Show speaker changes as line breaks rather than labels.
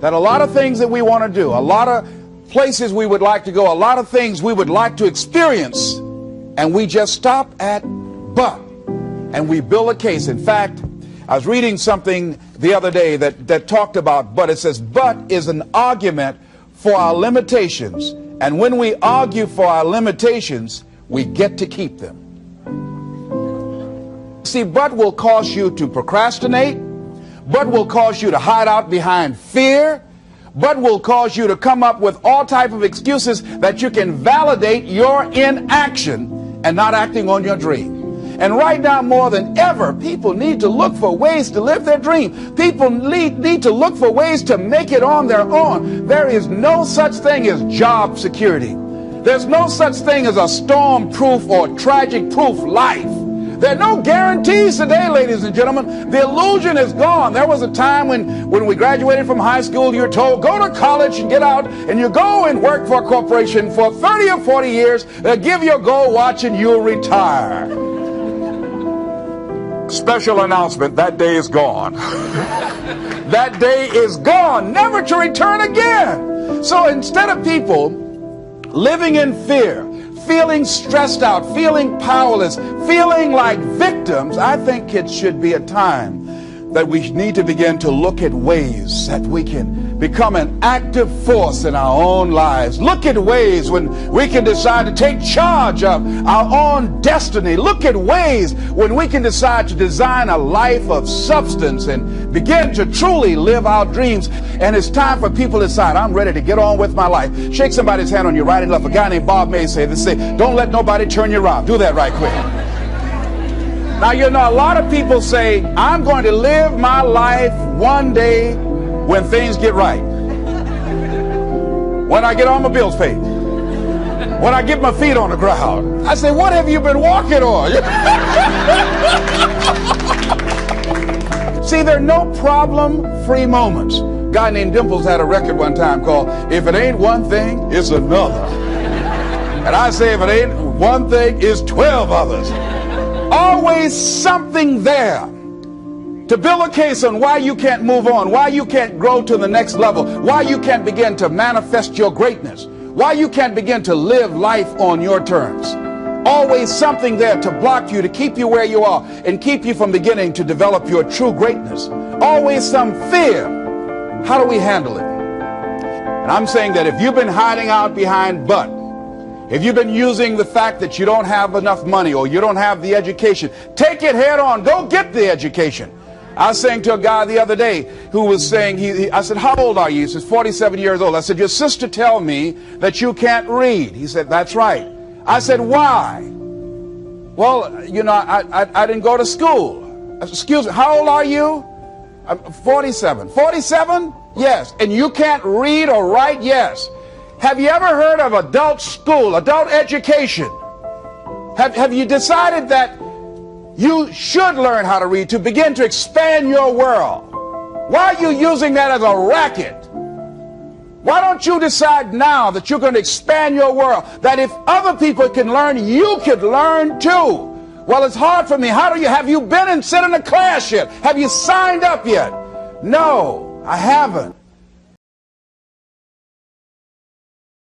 that a lot of things that we want to do, a lot of places we would like to go, a lot of things we would like to experience, and we just stop at but, and we build a case. In fact, I was reading something the other day that talked about but. It says but is an argument for our limitations, and when we argue for our limitations, we get to keep them. See, but will cause you to procrastinate, but will cause you to hide out behind fear, but will cause you to come up with all type of excuses that you can validate your inaction and not acting on your dream. And right now, more than ever, people need to look for ways to live their dream. People need to look for ways to make it on their own. There is no such thing as job security. There's no such thing as a storm-proof or tragic-proof life. There are no guarantees today, ladies and gentlemen. The illusion is gone. There was a time when we graduated from high school, you were told, go to college and get out, and you go and work for a corporation for 30 or 40 years. They'll give you a gold watch and you'll retire. Special announcement, that day is gone. That day is gone, never to return again. So instead of people living in fear, feeling stressed out, feeling powerless, feeling like victims, I think it should be a time that we need to begin to look at ways that we can become an active force in our own lives. Look at ways when we can decide to take charge of our own destiny. Look at ways when we can decide to design a life of substance and begin to truly live our dreams. And it's time for people to decide, I'm ready to get on with my life. Shake somebody's hand on your right and left. A guy named Bob May said this, don't let nobody turn you around. Do that right quick. Now, you know, a lot of people say, I'm going to live my life one day when things get right. When I get all my bills paid. When I get my feet on the ground. I say, what have you been walking on? See, there are no problem-free moments. A guy named Dimples had a record one time called, If It Ain't One Thing, It's Another. And I say, if it ain't one thing, it's 12 others. Always something there to build a case on why you can't move on, why you can't grow to the next level, why you can't begin to manifest your greatness, why you can't begin to live life on your terms. Always something there to block you, to keep you where you are and keep you from beginning to develop your true greatness. Always some fear. How do we handle it? And I'm saying that if you've been hiding out behind but, if you've been using the fact that you don't have enough money or you don't have the education, take it head on. Go get the education. I was saying to a guy the other day who was saying, I said, how old are you? He says, 47 years old. I said, your sister tell me that you can't read. He said, that's right. I said, why? Well, you know, I didn't go to school. Excuse me, how old are you? I'm 47. 47? Yes. And you can't read or write? Yes. Have you ever heard of adult school, adult education? Have you decided that you should learn how to read to begin to expand your world? Why are you using that as a racket? Why don't you decide now that you're going to expand your world, that if other people can learn, you could learn too? Well, it's hard for me. Have you been and sit in a class yet? Have you signed up yet? No, I haven't.